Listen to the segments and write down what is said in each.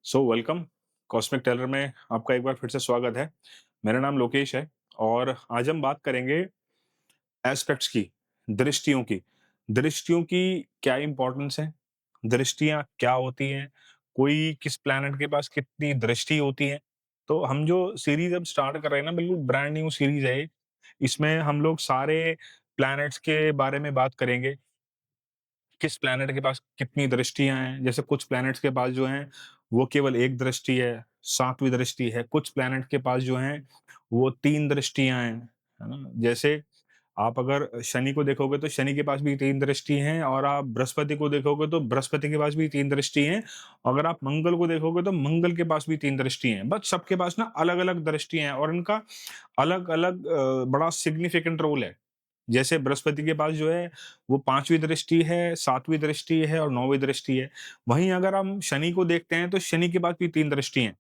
Welcome cosmic Taylor में आपका एक बार फिर से स्वागत है। मेरा नाम लोकेश है और आज हम बात करेंगे एस्पेक्ट्स की, दृष्टियों की क्या इंपॉर्टेंस है, दृष्टियां क्या होती हैं, कोई किस प्लैनेट के पास कितनी दृष्टि होती है। तो हम जो सीरीज अब स्टार्ट कर रहे हैं ना, बिल्कुल ब्रांड न्यू सीरीज है ये। इसमें हम लोग सारे प्लैनेट्स के बारे में बात करेंगे, किस प्लैनेट के पास कितनी दृष्टियां हैं। जैसे कुछ प्लैनेट्स के पास जो हैं वो केवल एक दृष्टि है, सातवीं दृष्टि है। कुछ प्लैनेट के पास जो हैं वो तीन दृष्टियां हैं, है ना। जैसे आप अगर शनि को देखोगे तो शनि के पास भी तीन दृष्टि हैं, और आप बृहस्पति को देखोगे तो बृहस्पति के पास भी तीन दृष्टि हैं। अगर आप मंगल को देखोगे तो मंगल के पास भी तीन दृष्टि हैं। बस सबके पास ना अलग अलग दृष्टियां हैं और इनका अलग अलग बड़ा सिग्निफिकेंट रोल है। जैसे बृहस्पति के पास जो है वो पांचवी दृष्टि है, सातवीं दृष्टि है और नौवीं दृष्टि है। वहीं अगर हम शनि को देखते हैं तो शनि के पास भी तीन दृष्टि हैं,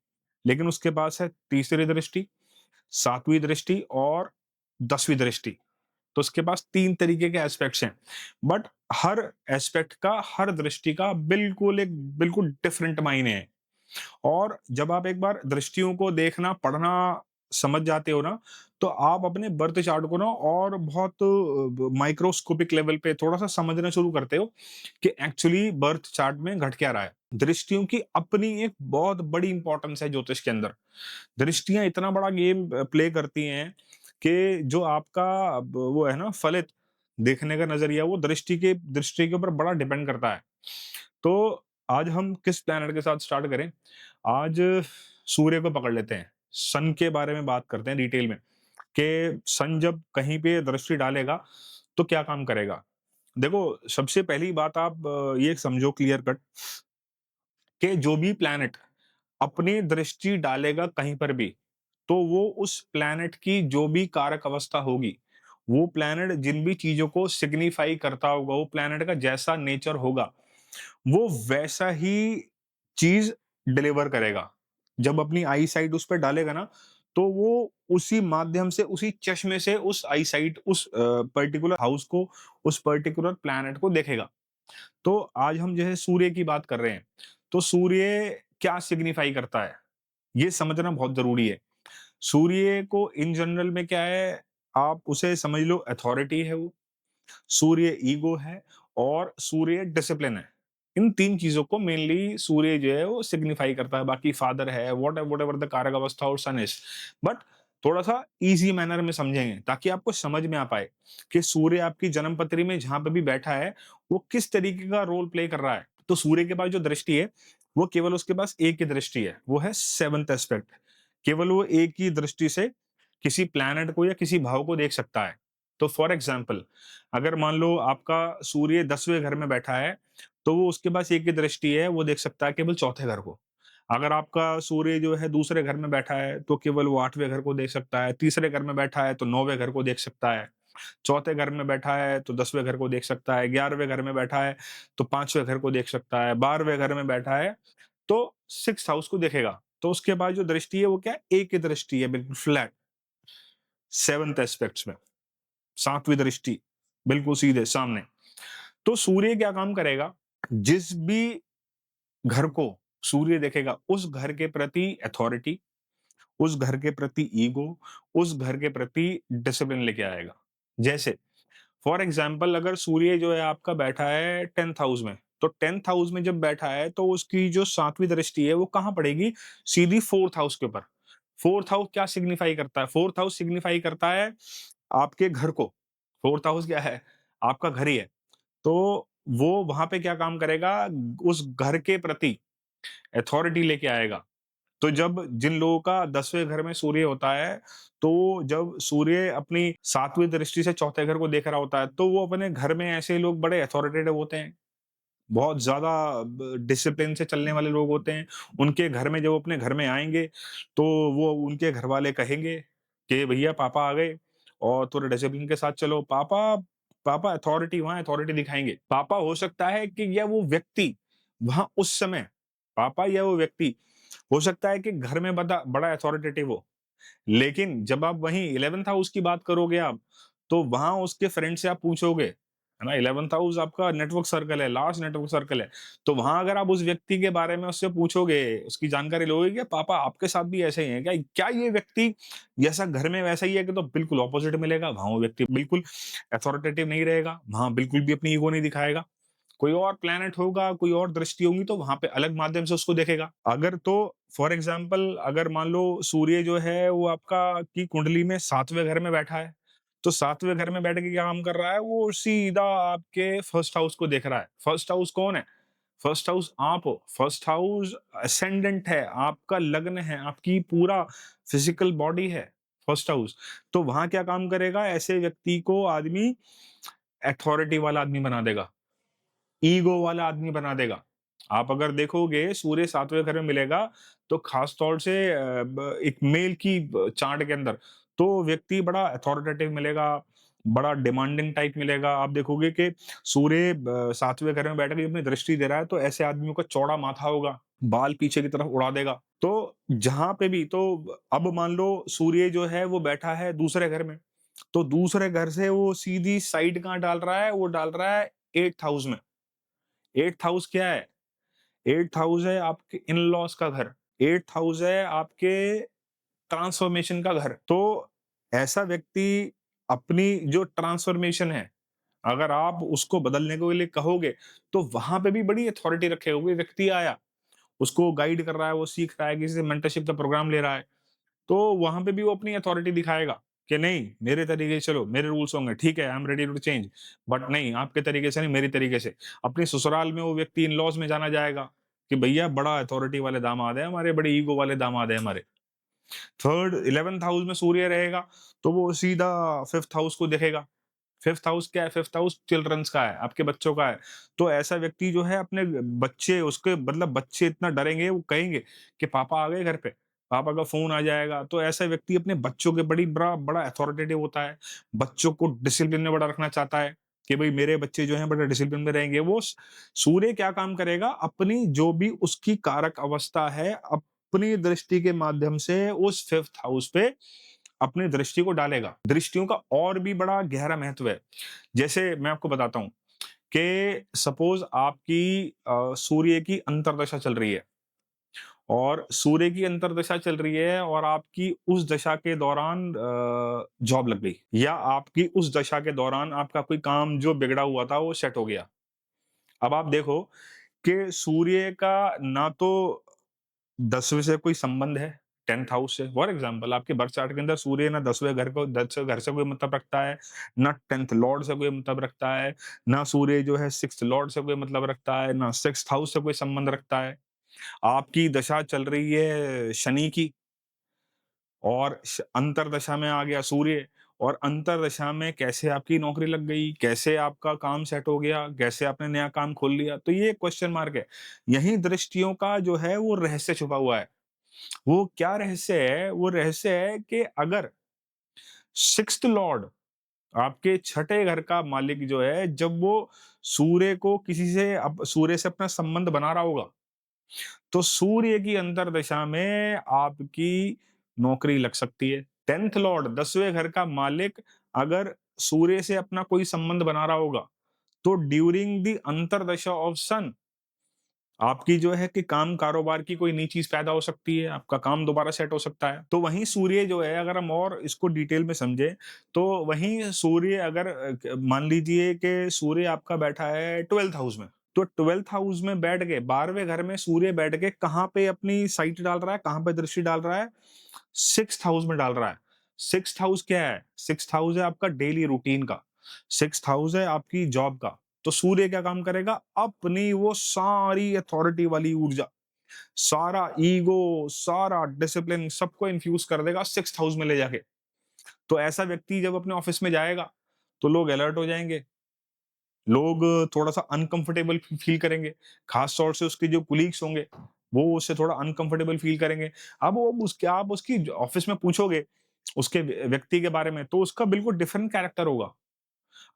लेकिन उसके पास है तीसरी दृष्टि, सातवीं दृष्टि और दसवीं दृष्टि। तो उसके पास तीन तरीके के एस्पेक्ट्स हैं, बट हर एस्पेक्ट का, हर दृष्टि का बिल्कुल डिफरेंट मायने है। और जब आप एक बार दृष्टियों को देखना, पढ़ना समझ जाते हो ना, तो आप अपने बर्थ चार्ट को ना और बहुत माइक्रोस्कोपिक लेवल पे थोड़ा सा समझना शुरू करते हो कि एक्चुअली बर्थ चार्ट में घट क्या रहा है। दृष्टियों की अपनी एक बहुत बड़ी इंपॉर्टेंस है ज्योतिष के अंदर। दृष्टियां इतना बड़ा गेम प्ले करती हैं कि जो आपका वो है ना, फलित देखने का नजरिया, वो दृष्टि के ऊपर बड़ा डिपेंड करता है। तो आज हम किस प्लैनेट के साथ स्टार्ट करें? आज सूर्य को पकड़ लेते हैं, सन के बारे में बात करते हैं डिटेल में कि सन जब कहीं पे दृष्टि डालेगा तो क्या काम करेगा। देखो, सबसे पहली बात आप ये समझो क्लियर कट कि जो भी प्लैनेट अपनी दृष्टि डालेगा कहीं पर भी, तो वो उस प्लैनेट की जो भी कारक अवस्था होगी, वो प्लैनेट जिन भी चीजों को सिग्निफाई करता होगा, वो प्लैनेट का जैसा नेचर होगा, वो वैसा ही चीज डिलीवर करेगा। जब अपनी आई साइट उस पर डालेगा ना, तो वो उसी माध्यम से, उसी चश्मे से उस आई साइट, उस पर्टिकुलर हाउस को, उस पर्टिकुलर प्लैनेट को देखेगा। तो आज हम जो है सूर्य की बात कर रहे हैं, तो सूर्य क्या सिग्निफाई करता है ये समझना बहुत जरूरी है। सूर्य को इन जनरल में क्या है, आप उसे समझ लो अथॉरिटी है वो, सूर्य ईगो है, और सूर्य डिसिप्लिन है। इन तीन चीजों को मेनली सूर्य जो है वो सिग्निफाई करता है। बाकी फादर है, वॉट एवर द कारक अवस्था और सन इज। बट थोड़ा सा इजी मैनर में समझेंगे ताकि आपको समझ में आ पाए कि सूर्य आपकी जन्म पत्री में जहां पे भी बैठा है वो किस तरीके का रोल प्ले कर रहा है। तो सूर्य के पास जो दृष्टि है, वो केवल उसके पास एक ही दृष्टि है, वो है सेवंथ एस्पेक्ट। केवल वो एक ही दृष्टि से किसी प्लैनेट को या किसी भाव को देख सकता है। तो फॉर एग्जाम्पल, अगर मान लो आपका सूर्य 10वें घर में बैठा है, तो वो उसके पास एक ही दृष्टि है, वो देख सकता है केवल चौथे घर को। अगर आपका सूर्य जो है दूसरे घर में बैठा है, तो केवल वो 8वें घर को देख सकता है। तीसरे घर में बैठा है तो 9वें घर को देख सकता है। चौथे घर में बैठा है तो 10वें घर को देख सकता है। 11वें घर में बैठा है तो 5वें घर को देख सकता है। 12वें घर में बैठा है तो 6th हाउस को देखेगा। तो उसके बाद जो दृष्टि है वो क्या है, एक ही दृष्टि है, बिल्कुल फ्लैट, सेवंथ एस्पेक्ट्स में, सातवीं दृष्टि, बिल्कुल सीधे सामने। तो सूर्य क्या काम करेगा, जिस भी घर को सूर्य देखेगा उस घर के प्रति अथॉरिटी, उस घर के प्रति ईगो, उस घर के प्रति डिसिप्लिन लेके आएगा। जैसे फॉर एग्जाम्पल, अगर सूर्य जो है आपका बैठा है 10th हाउस में, तो 10th हाउस में जब बैठा है तो उसकी जो सातवीं दृष्टि है वो कहाँ पड़ेगी, सीधी 4th हाउस के ऊपर। 4th हाउस क्या सिग्निफाई करता है, 4th हाउस सिग्निफाई करता है आपके घर को। 4th हाउस क्या है, आपका घर ही है। तो वो वहां पे क्या काम करेगा, उस घर के प्रति अथॉरिटी लेके आएगा। तो जब जिन लोगों का 10वें घर में सूर्य होता है, तो जब सूर्य अपनी सातवीं दृष्टि से चौथे घर को देख रहा होता है, तो वो अपने घर में ऐसे लोग बड़े अथॉरिटेटिव होते हैं, बहुत ज्यादा डिसिप्लिन से चलने वाले लोग होते हैं। उनके घर में जब वो अपने घर में आएंगे, तो वो उनके घर वाले कहेंगे कि भैया पापा आ गए और थोड़े डिसिप्लिन के साथ चलो। पापा पापा अथॉरिटी, वहां अथॉरिटी दिखाएंगे। पापा हो सकता है कि या वो व्यक्ति वहां उस समय, पापा या वो व्यक्ति हो सकता है कि घर में बड़ा बड़ा अथॉरिटेटिव हो, लेकिन जब आप वहीं 11th हाउस की बात करोगे आप, तो वहां उसके फ्रेंड से आप पूछोगे है ना? 11th हाउस आपका नेटवर्क सर्कल है, लार्ज नेटवर्क सर्कल है। तो वहाँ अगर आप उस व्यक्ति के बारे में उससे पूछोगे, उसकी जानकारी लोगे कि पापा आपके साथ भी ऐसे ही है क्या? क्या ये व्यक्ति जैसा घर में वैसा ही है? कि तो बिल्कुल ऑपोज़िट मिलेगा। वहाँ वो व्यक्ति बिल्कुल अथॉरिटेटिव नहीं रहेगा, वहाँ बिल्कुल भी अपनी ईगो नहीं दिखाएगा। कोई और प्लैनेट होगा, कोई और दृष्टि होंगी तो वहाँ पे अलग माध्यम से उसको देखेगा। अगर तो फॉर एग्ज़ाम्पल अगर मान लो सूर्य जो है वो आपका की कुंडली में 7वें घर में बैठा है, तो 7वें घर में बैठ के क्या काम कर रहा है? वो सीधा आपके फर्स्ट हाउस को देख रहा है। फर्स्ट हाउस कौन है? फर्स्ट हाउस आप हो। फर्स्ट हाउस असेंडेंट है, आपका लग्न है, आपकी पूरा फिज़िकल बॉडी है फर्स्ट हाउस। तो वहाँ क्या काम करेगा? ऐसे व्यक्ति को आदमी अथॉरिटी वाला आदमी बना देगा। ईगो वाला आदमी बना देगा। आप अगर देखोगे सूर्य 7वें घर में मिलेगा, तो ख़ास तौर से एक मेल की चार्ट के अंदर, तो व्यक्ति बड़ा अथॉरिटेटिव मिलेगा, बड़ा डिमांडिंग टाइप मिलेगा। आप देखोगे कि सूर्य 7वें घर में बैठ के अपनी दृष्टि दे रहा है, तो ऐसे आदमियों का चौड़ा माथा होगा, बाल पीछे की तरफ उड़ा देगा। तो जहाँ पे भी तो अब मान लो सूर्य जो है वो बैठा है दूसरे घर में, तो दूसरे घर से वो सीधी साइड कहाँ डाल रहा है? वो डाल रहा है 8th हाउस में। 8th हाउस क्या है? 8th हाउस है आपके इन-लॉज़ का घर। 8th हाउस है आपके ट्रांसफ़ॉर्मेशन का घर। तो ऐसा व्यक्ति अपनी जो ट्रांसफ़ॉर्मेशन है, अगर आप उसको बदलने के लिए कहोगे, तो वहाँ पे भी बड़ी अथॉरिटी रखेगा। कोई व्यक्ति आया, उसको गाइड कर रहा है, वो सीख रहा है, किसी से मेंटरशिप का प्रोग्राम ले रहा है, तो वहाँ पे भी वो अपनी अथॉरिटी दिखाएगा कि नहीं, मेरे तरीके से चलो, मेरे रूल्स होंगे, ठीक है, I am ready to change, but नहीं, आपके तरीके से नहीं, मेरी तरीके से। अपने ससुराल में वो व्यक्ति इन-लॉज़ में जाना जाएगा कि भैया बड़ा अथॉरिटी वाले दामाद है हमारे, बड़े ईगो वाले दामाद है हमारे। थर्ड 11th हाउस में सूर्य रहेगा, तो वो सीधा 5th हाउस को देखेगा। 5th हाउस क्या है? 5th हाउस चिल्ड्रंस का है, आपके बच्चों का है। तो ऐसा व्यक्ति जो है अपने बच्चे उसके मतलब बच्चे इतना डरेंगे, वो कहेंगे कि पापा आ गए घर पे, पापा का फ़ोन आ जाएगा। तो ऐसा व्यक्ति अपने बच्चों के बड़ी बड़ा बड़ा अथॉरिटेटिव होता है। बच्चों को डिसिप्लिन में बड़ा रखना चाहता है कि भई मेरे बच्चे जो हैं बड़े डिसिप्लिन में रहेंगे। वो स सूर्य क्या काम करेगा? अपनी जो भी उसकी कारक अवस्था है, अपनी दृष्टि के माध्यम से उस 5th हाउस पे अपनी दृष्टि को डालेगा। दृष्टियों का और भी बड़ा गहरा महत्व है। जैसे मैं आपको बताता हूँ कि सपोज़ आपकी सूर्य की अंतर्दशा चल रही है और सूर्य की अंतर्दशा चल रही है और आपकी उस दशा के दौरान जॉब लग गई या आपकी उस दशा के दौरान आपका कोई काम जो बिगड़ा हुआ था वो सेट हो गया। अब आप देखो कि सूर्य का ना तो 10वें से कोई संबंध है, 10th हाउस से। फॉर एग्ज़ाम्पल आपके बर्थ चार्ट के अंदर सूर्य ना 10वें घर को 10वें घर से कोई मतलब रखता है, ना 10th लॉर्ड से कोई मतलब रखता है, ना सूर्य जो है 6th लॉर्ड से कोई मतलब रखता है, ना 6th हाउस से कोई संबंध रखता है। आपकी दशा चल रही है शनि की और अंतरदशा में आ गया सूर्य और अंतरदशा में कैसे आपकी नौकरी लग गई, कैसे आपका काम सेट हो गया, कैसे आपने नया काम खोल लिया, तो ये क्वेश्चन मार्क है। यहीं दृष्टियों का जो है वो रहस्य छुपा हुआ है। वो क्या रहस्य है? वो रहस्य है कि अगर 6th लॉर्ड आपके छठे घर का मालिक जो है, जब वो सूर्य को किसी से सूर्य से अपना संबंध बना रहा होगा, तो सूर्य की अंतर्दशा में आपकी नौकरी लग सकती है। 10th लॉर्ड 10वें घर का मालिक अगर सूर्य से अपना कोई संबंध बना रहा होगा, तो ड्यूरिंग द अंतर्दशा ऑफ सन आपकी जो है कि काम कारोबार की कोई नई चीज़ पैदा हो सकती है, आपका काम दोबारा सेट हो सकता है। तो वहीं सूर्य जो है अगर हम और इसको डिटेल में समझें, तो वहीं सूर्य अगर मान लीजिए कि सूर्य आपका बैठा है 12th हाउस में, तो 12th हाउस में बैठ के 12वें घर में सूर्य बैठ के कहाँ पे अपनी साइट डाल रहा है, कहाँ पे दृष्टि डाल रहा है? 6th हाउस में डाल रहा है। 6th हाउस क्या है? 6th हाउस है आपका डेली रूटीन का। 6th हाउस है आपकी जॉब का। तो सूर्य क्या काम करेगा? अपनी वो सारी अथॉरिटी वाली ऊर्जा, सारा ईगो, सारा डिसिप्लिन सबको इन्फ्यूज़ कर देगा 6th हाउस में ले जाके। तो ऐसा व्यक्ति जब अपने ऑफिस में जाएगा, तो लोग अलर्ट हो जाएँगे। लोग थोड़ा-सा अनकंफर्टेबल फ़ील करेंगे। ख़ास तौर से उसके जो कलीग्स होंगे, वो उससे थोड़ा अनकंफर्टेबल फ़ील करेंगे। अब वो उसके आप उसकी ऑफ़िस में पूछोगे, उसके व्यक्ति के बारे में, तो उसका बिल्कुल डिफरेंट कैरेक्टर होगा।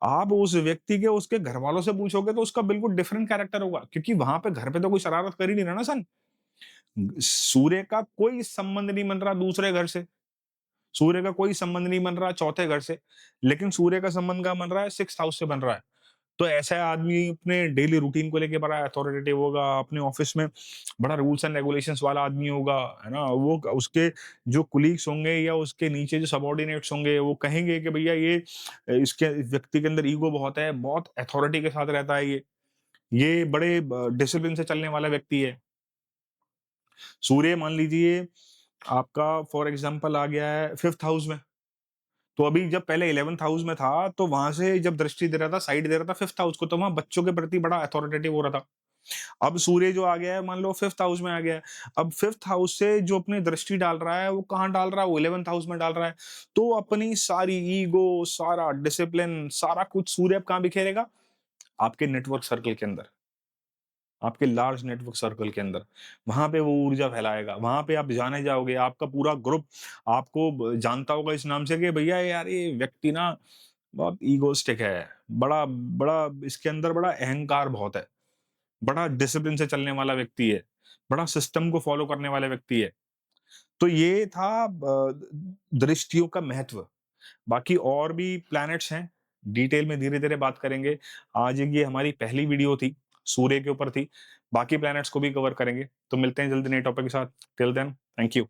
आप उस व्यक्ति के उसके घरवालों से पूछोगे, तो उसका बिल्कुल डिफरेंट कैरेक्टर होगा, क्योंकि वहाँ पे घर पे तो कोई शरारत कर ही नहीं रहा ना सन। सूर्य का कोई संबंध नहीं बन रहा दूसरे घर से, सूर्य का कोई संबंध नहीं बन रहा चौथे घर से, लेकिन सूर्य का संबंध कहाँ बन रहा है? 6th हाउस से बन रहा है। तो ऐसा आदमी अपने डेली रूटीन को लेके बड़ा अथॉरिटेटिव होगा, अपने ऑफिस में बड़ा रूल्स एंड रेगुलेशंस वाला आदमी होगा, है ना? वो उसके जो कुलीग्स होंगे या उसके नीचे जो सबऑर्डिनेट्स होंगे, वो कहेंगे कि भैया ये इसके व्यक्ति के अंदर ईगो बहुत है, बहुत अथॉरिटी के साथ रहता है ये बड़े डिसिप्लिन से चलने वाला व्यक्ति है। सूर्य मान लीजिए आपका फॉर एग्जांपल आ गया है 5th हाउस में। तो अभी जब पहले 11th हाउस में था, तो वहां से जब दृष्टि दे रहा था, साइड दे रहा था 5th हाउस को, तो वहां बच्चों के प्रति बड़ा अथॉरिटेटिव हो रहा था। अब सूर्य जो आ गया है, मान लो 5th हाउस में आ गया है। अब 5th हाउस से जो अपनी दृष्टि डाल रहा है, वो कहाँ डाल रहा है? वो 11th हाउस में डाल रहा है। तो अपनी सारी ईगो, सारा डिसिप्लिन, सारा कुछ सूर्य अब कहाँ बिखेरेगा? आपके नेटवर्क सर्कल के अंदर, आपके लार्ज नेटवर्क सर्कल के अंदर। वहां पे वो ऊर्जा फैलाएगा, वहां पे आप जाने जाओगे, आपका पूरा ग्रुप आपको जानता होगा इस नाम से कि भैया यार ये व्यक्ति ना बहुत ईगोइस्टिक है, बड़ा बड़ा इसके अंदर बड़ा अहंकार बहुत है, बड़ा डिसिप्लिन से चलने वाला व्यक्ति है, बड़ा सिस्टम को फॉलो करने वाला व्यक्ति है। तो ये था दृष्टियों का महत्व। बाकी और भी प्लैनेट्स हैं, डिटेल में धीरे-धीरे बात करेंगे। आज ये हमारी पहली वीडियो थी, सूर्य के ऊपर थी। बाकी प्लैनेट्स को भी कवर करेंगे। तो मिलते हैं जल्दी नए टॉपिक के साथ। Till then, thank you.